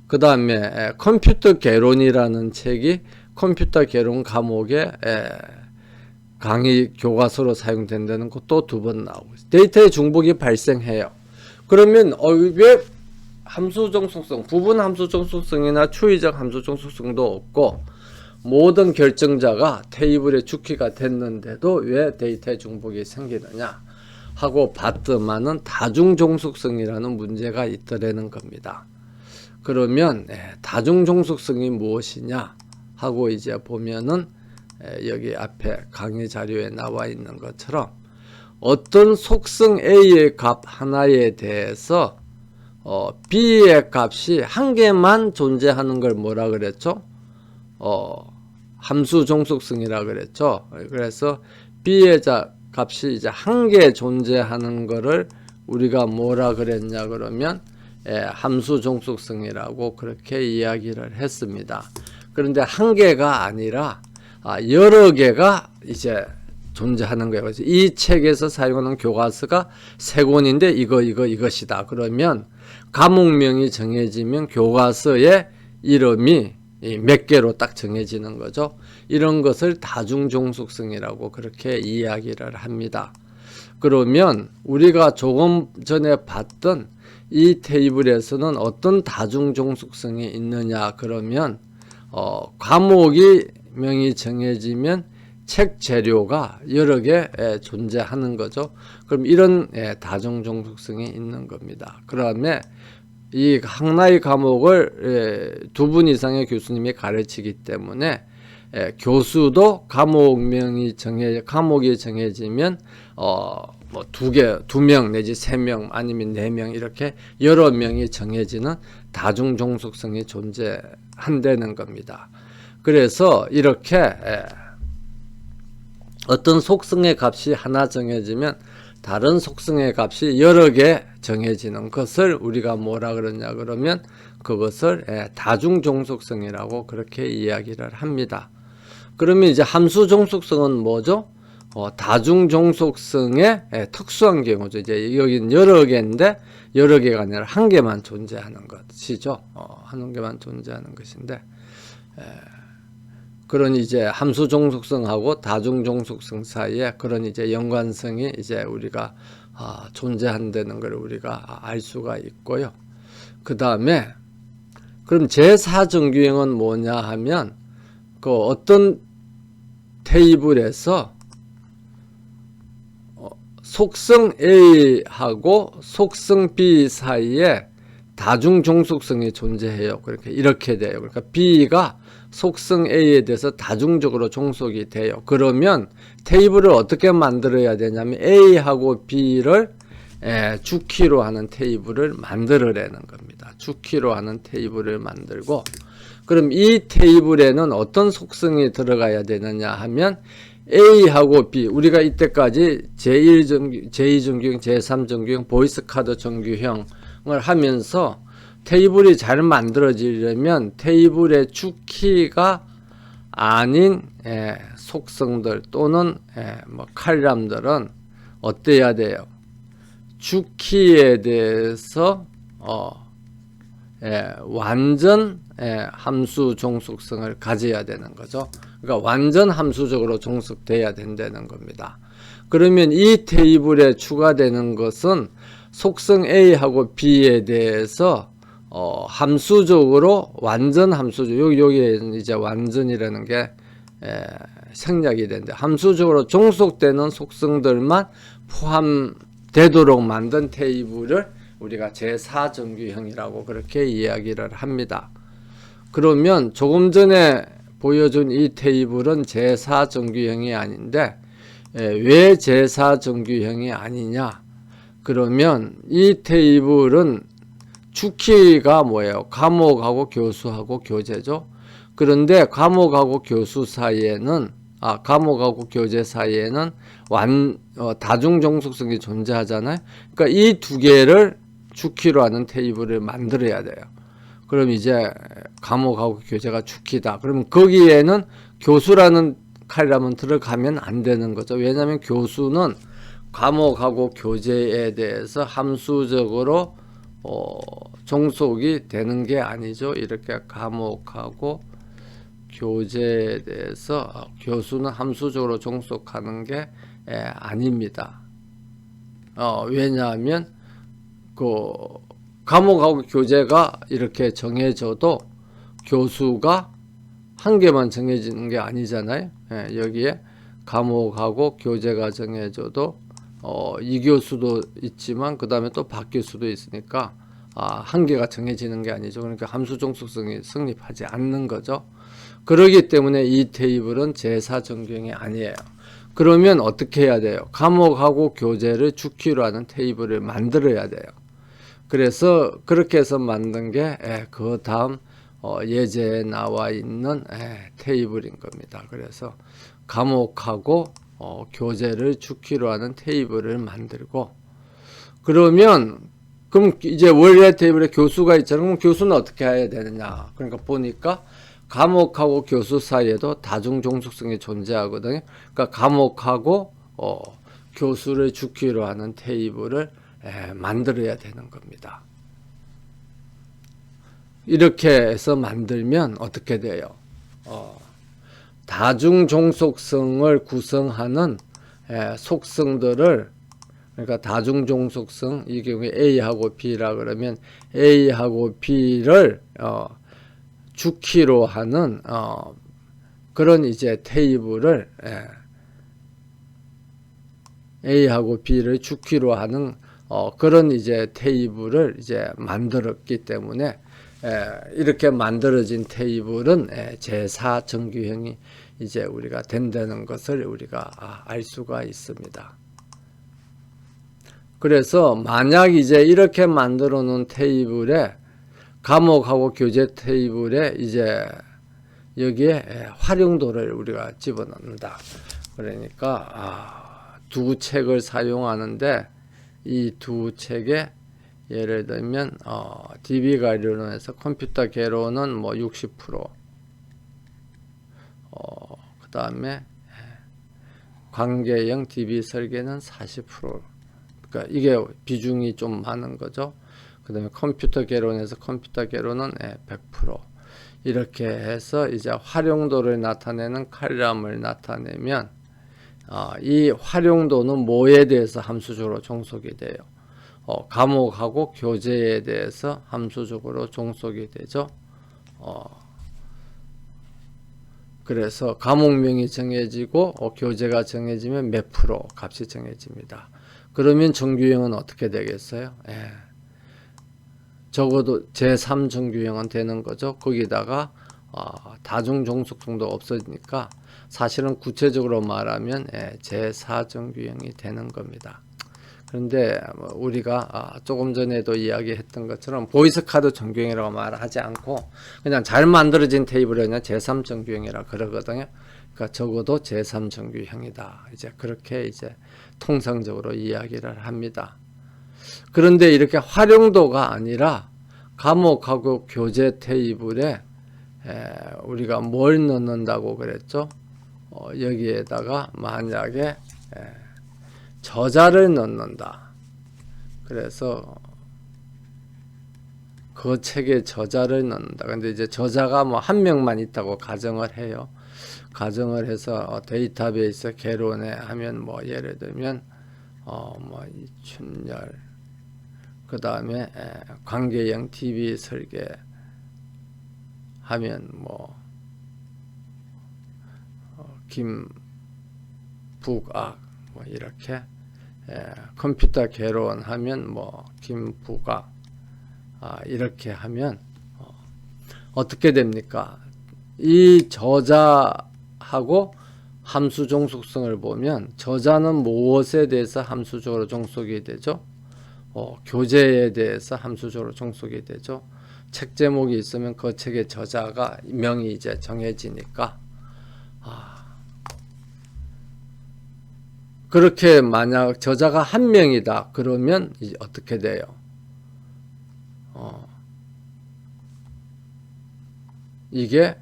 그 다음에 컴퓨터 개론이라는 책이 컴퓨터 개론 과목에 강의 교과서로 사용된다는 것도 2번 나오고, 데이터의 중복이 발생해요. 그러면 왜 함수 종속성, 부분 함수 종속성이나 추이적 함수 종속성도 없고 모든 결정자가 테이블의 주키가 됐는데도 왜 데이터의 중복이 생기느냐 하고 봤더만은 다중 종속성이라는 문제가 있더라는 겁니다. 그러면 다중 종속성이 무엇이냐 하고 이제 보면은 여기 앞에 강의 자료에 나와 있는 것처럼 어떤 속성 A의 값 하나에 대해서 B의 값이 한 개만 존재하는 걸 뭐라 그랬죠? 함수 종속성이라 그랬죠. 그래서 B의 값이 이제 한 개 존재하는 거를 우리가 뭐라 그랬냐 그러면 함수 종속성이라고 그렇게 이야기를 했습니다. 그런데 한 개가 아니라 여러 개가 이제 존재하는 거예요. 그래서 이 책에서 사용하는 교과서가 3권인데 이것이다. 그러면 과목명이 정해지면 교과서의 이름이 몇 개로 딱 정해지는 거죠. 이런 것을 다중종속성이라고 그렇게 이야기를 합니다. 그러면 우리가 조금 전에 봤던 이 테이블에서는 어떤 다중 종속성이 있느냐 그러면 과목이 명이 정해지면 책 재료가 여러 개 존재하는 거죠. 그럼 이런 다중 종속성이 있는 겁니다. 그다음에 이 하나의 과목을 두 분 이상의 교수님이 가르치기 때문에 교수도 과목이 정해지면 뭐 두 명 내지 세 명 아니면 네 명 이렇게 여러 명이 정해지는 다중 종속성이 존재한다는 겁니다. 그래서 이렇게 어떤 속성의 값이 하나 정해지면 다른 속성의 값이 여러 개 정해지는 것을 우리가 뭐라 그러냐 그러면 그것을 다중 종속성이라고 그렇게 이야기를 합니다. 그러면 이제 함수 종속성은 뭐죠? 다중 종속성의 특수한 경우죠. 이제 여기는 여러 개인데 여러 개가 아니라 한 개만 존재하는 것이죠. 한 개만 존재하는 것인데 그런 이제 함수 종속성하고 다중 종속성 사이에 그런 이제 연관성이 이제 우리가 존재한다는 걸 우리가 알 수가 있고요. 그 다음에 그럼 제4정규형은 뭐냐 하면 그 어떤 테이블에서 속성 A하고 속성 B 사이에 다중 종속성이 존재해요. 그러니까 이렇게 돼요. 그러니까 B가 속성 A에 대해서 다중적으로 종속이 돼요. 그러면 테이블을 어떻게 만들어야 되냐면 A하고 B를 주키로 하는 테이블을 만들어내는 겁니다. 주키로 하는 테이블을 만들고 그럼 이 테이블에는 어떤 속성이 들어가야 되느냐 하면 A하고 B, 우리가 이때까지 제1정규, 제2정규형, 제3정규형, 보이스카드 정규형을 하면서 테이블이 잘 만들어지려면 테이블의 주키가 아닌 속성들 또는 뭐 칼럼들은 어때야 돼요? 주키에 대해서 완전 함수 종속성을 가져야 되는 거죠. 그러니까 완전 함수적으로 종속돼야 된다는 겁니다. 그러면 이 테이블에 추가되는 것은 속성 A하고 B에 대해서 함수적으로 완전 함수적 여기에 이제 완전이라는 게 생략이 되는데 함수적으로 종속되는 속성들만 포함되도록 만든 테이블을 우리가 제4정규형이라고 그렇게 이야기를 합니다. 그러면 조금 전에 보여준 이 테이블은 제4정규형이 아닌데 왜 제4정규형이 아니냐? 그러면 이 테이블은 주키가 뭐예요? 과목하고 교수하고 교재죠. 그런데 과목하고 교수 사이에는 과목하고 교재 사이에는 다중 종속성이 존재하잖아요. 그러니까 이 두 개를 주키로 하는 테이블을 만들어야 돼요. 그럼 이제 과목하고 교재가 주키다. 그러면 거기에는 교수라는 칼럼은 들어가면 안 되는 거죠. 왜냐하면 교수는 과목하고 교재에 대해서 함수적으로 종속이 되는 게 아니죠. 이렇게 과목하고 교재에 대해서 교수는 함수적으로 종속하는 게 아닙니다. 왜냐하면 그 과목하고 교재가 이렇게 정해져도 교수가 한 개만 정해지는 게 아니잖아요. 여기에 과목하고 교재가 정해져도 이 교수도 있지만 그 다음에 또 박교수도 있으니까 한 개가 정해지는 게 아니죠. 그러니까 함수 종속성이 성립하지 않는 거죠. 그렇기 때문에 이 테이블은 제4정규형이 아니에요. 그러면 어떻게 해야 돼요? 과목하고 교재를 주키로 하는 테이블을 만들어야 돼요. 그래서 그렇게 해서 만든 게 그 다음 예제에 나와 있는 테이블인 겁니다. 그래서 과목하고 교재를 주키로 하는 테이블을 만들고 그러면 그럼 이제 원래 테이블에 교수가 있잖아요. 그럼 교수는 어떻게 해야 되느냐? 그러니까 보니까 과목하고 교수 사이에도 다중 종속성이 존재하거든요. 그러니까 과목하고 교수를 주키로 하는 테이블을 만들어야 되는 겁니다. 이렇게 해서 만들면 어떻게 돼요? 다중 종속성을 구성하는 속성들을 그러니까 다중종속성, 이 경우에 A하고 B라 그러면 A하고 B를 주키로 하는 그런 이제 테이블을 A하고 B를 주키로 하는 그런 이제 테이블을 이제 만들었기 때문에 이렇게 만들어진 테이블은 제4 정규형이 이제 우리가 된다는 것을 우리가 알 수가 있습니다. 그래서 만약 이제 이렇게 만들어 놓은 테이블에 과목하고 교재 테이블에 이제 여기에 활용도를 우리가 집어넣는다. 그러니까 두 책을 사용하는데 이 두 책에 예를 들면 DB 가이드론에서 컴퓨터 개론은 뭐 60%, 그 다음에 관계형 DB 설계는 40%. 그러니까 이게 비중이 좀 많은 거죠. 그 다음에 컴퓨터 개론에서 컴퓨터 개론은 100%. 이렇게 해서 이제 활용도를 나타내는 칼럼을 나타내면 이 활용도는 뭐에 대해서 함수적으로 종속이 돼요? 과목하고 교재에 대해서 함수적으로 종속이 되죠. 그래서 과목명이 정해지고 교재가 정해지면 몇 프로 값이 정해집니다. 그러면 정규형은 어떻게 되겠어요? 적어도 제3 정규형은 되는 거죠. 거기다가 다중종속성도 없어지니까 사실은 구체적으로 말하면 제4 정규형이 되는 겁니다. 그런데 우리가 조금 전에도 이야기했던 것처럼 보이스카드 정규형이라고 말하지 않고 그냥 잘 만들어진 테이블을 그냥 제3 정규형이라 그러거든요. 그러니까 적어도 제3 정규형이다. 이제 그렇게 이제 통상적으로 이야기를 합니다. 그런데 이렇게 활용도가 아니라 과목하고 교재 테이블에 우리가 뭘 넣는다고 그랬죠? 여기에다가 만약에 저자를 넣는다. 그래서 그 책의 저자를 넣는다. 근데 이제 저자가 뭐 한 명만 있다고 가정을 해요. 가정을 해서 데이터베이스 개론에 하면 뭐 예를 들면 뭐 이춘열, 그 다음에 관계형 DB 설계 하면 뭐 김북악 뭐 이렇게 컴퓨터 개론 하면 뭐 김북악 이렇게 하면 어떻게 됩니까? 이 저자하고 함수 종속성을 보면 저자는 무엇에 대해서 함수적으로 종속이 되죠? 교재에 대해서 함수적으로 종속이 되죠. 책 제목이 있으면 그 책의 저자가 명이 이제 정해지니까 그렇게 만약 저자가 한 명이다 그러면 이제 어떻게 돼요? 이게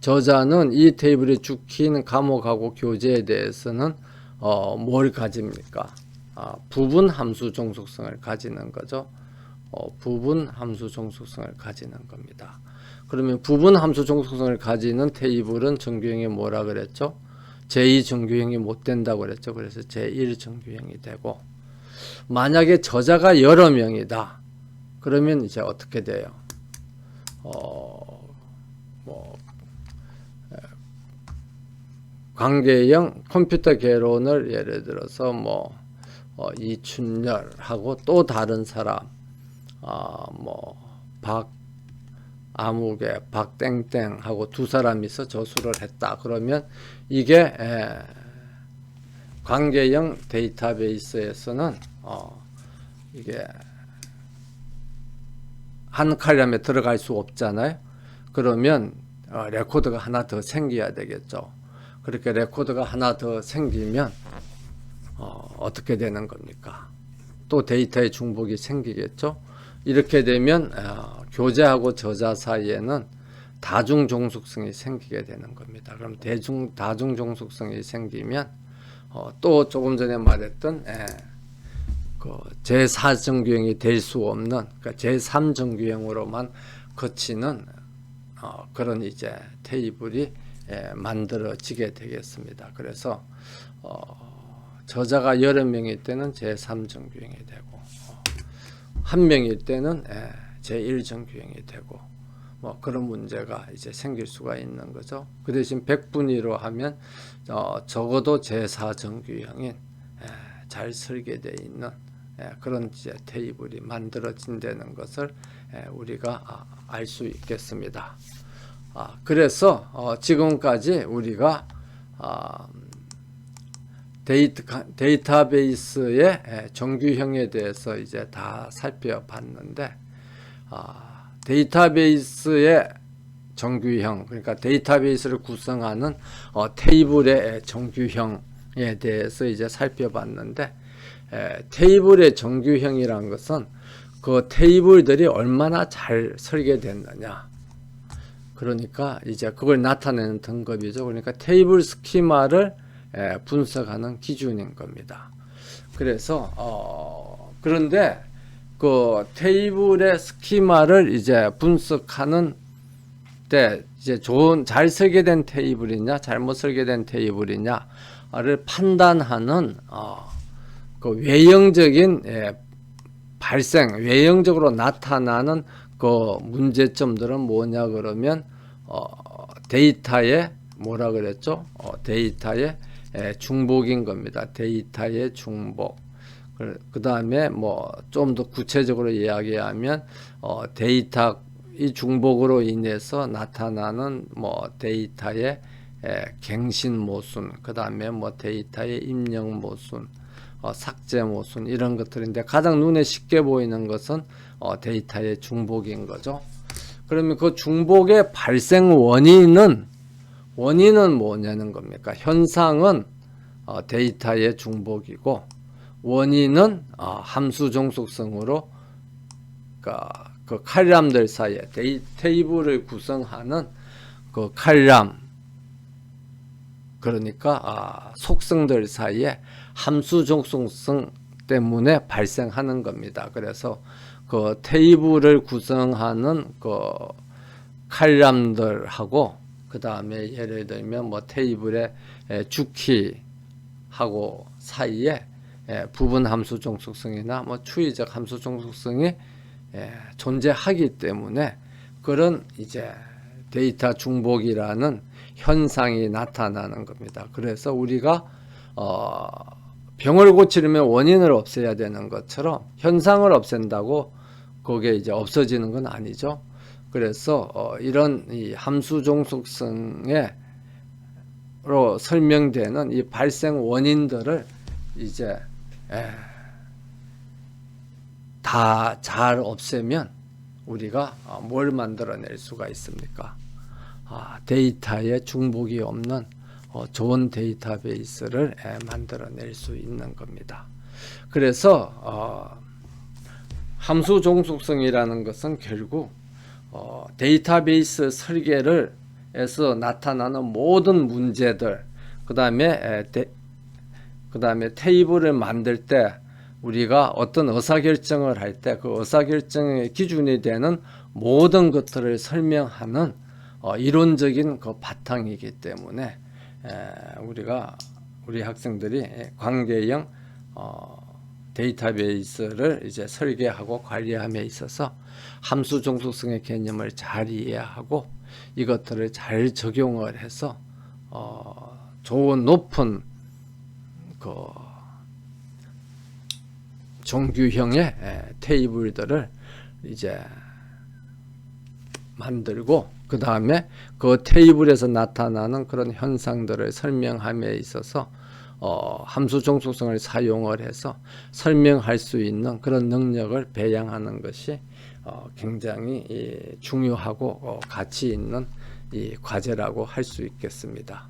저자는 이 테이블에 죽힌 과목하고 교재에 대해서는 뭘 가집니까? 부분 함수 종속성을 가지는 거죠. 부분 함수 종속성을 가지는 겁니다. 그러면 부분 함수 종속성을 가지는 테이블은 정규형이 뭐라 그랬죠? 제2 정규형이 못 된다고 그랬죠. 그래서 제1 정규형이 되고, 만약에 저자가 여러 명이다. 그러면 이제 어떻게 돼요? 관계형 컴퓨터 개론을 예를 들어서 뭐 이춘열하고 또 다른 사람 뭐 박아무개 박땡땡하고 두 사람이서 저수를 했다. 그러면 이게 관계형 데이터베이스에서는 이게 한 칼럼에 들어갈 수 없잖아요. 그러면 레코드가 하나 더 생겨야 되겠죠. 그렇게 레코드가 하나 더 생기면 어떻게 되는 겁니까? 또 데이터의 중복이 생기겠죠. 이렇게 되면 교재하고 저자 사이에는 다중종속성이 생기게 되는 겁니다. 그럼 다중종속성이 생기면 또 조금 전에 말했던 그 제4 정규형이 될 수 없는, 그러니까 제3 정규형으로만 거치는 그런 이제 테이블이 만들어지게 되겠습니다. 그래서 저자가 여러 명일 때는 제3정규형이 되고, 한 명일 때는 제1정규형이 되고, 뭐 그런 문제가 이제 생길 수가 있는 거죠. 그 대신 백분위로 하면 적어도 제4정규형인 잘 설계되어 있는 그런 이제 테이블이 만들어진다는 것을 우리가 알 수 있겠습니다. 그래서 지금까지 우리가 데이터베이스의 정규형에 대해서 이제 다 살펴봤는데, 데이터베이스의 정규형, 그러니까 데이터베이스를 구성하는 테이블의 정규형에 대해서 이제 살펴봤는데, 테이블의 정규형이란 것은 그 테이블들이 얼마나 잘 설계됐느냐, 그러니까 이제 그걸 나타내는 등급이죠. 그러니까 테이블 스키마를 분석하는 기준인 겁니다. 그래서 그런데 그 테이블의 스키마를 이제 분석하는 때 이제 잘 설계된 테이블이냐 잘못 설계된 테이블이냐를 판단하는 그 외형적인 외형적으로 나타나는 그 문제점들은 뭐냐 그러면 데이터의 뭐라 그랬죠? 데이터의 중복인 겁니다. 데이터의 중복. 그 다음에 뭐 좀 더 구체적으로 이야기하면 데이터 이 중복으로 인해서 나타나는 뭐 데이터의 갱신 모순, 그 다음에 뭐 데이터의 입력 모순, 삭제 모순 이런 것들인데 가장 눈에 쉽게 보이는 것은 데이터의 중복인 거죠. 그러면 그 중복의 발생 원인은 뭐냐는 겁니까? 현상은 데이터의 중복이고 원인은 함수 종속성으로 그 칼럼들 사이에 테이블을 구성하는 그 칼럼, 그러니까 속성들 사이에 함수 종속성 때문에 발생하는 겁니다. 그래서 그 테이블을 구성하는 그 칼럼들하고 그 다음에 예를 들면 뭐 테이블의 주키하고 사이에 부분 함수 종속성이나 뭐 추이적 함수 종속성이 존재하기 때문에 그런 이제 데이터 중복이라는 현상이 나타나는 겁니다. 그래서 우리가 병을 고치려면 원인을 없애야 되는 것처럼 현상을 없앤다고 그게 이제 없어지는 건 아니죠. 그래서 이런 이 함수 종속성으로 설명되는 이 발생 원인들을 이제 다 잘 없애면 우리가 뭘 만들어낼 수가 있습니까? 데이터에 중복이 없는 좋은 데이터베이스를 만들어낼 수 있는 겁니다. 그래서 함수 종속성이라는 것은 결국 데이터베이스 설계를 해서 나타나는 모든 문제들, 그 다음에 테이블을 만들 때 우리가 어떤 의사결정을 할 때 그 의사결정의 기준이 되는 모든 것들을 설명하는 이론적인 그 바탕이기 때문에 우리 학생들이 관계형 데이터베이스를 이제 설계하고 관리함에 있어서 함수 종속성의 개념을 잘 이해하고 이것들을 잘 적용을 해서 좋은 높은 그 정규형의 테이블들을 이제 만들고 그 다음에 그 테이블에서 나타나는 그런 현상들을 설명함에 있어서 함수 종속성을 사용을 해서 설명할 수 있는 그런 능력을 배양하는 것이 굉장히 중요하고 가치 있는 이 과제라고 할 수 있겠습니다.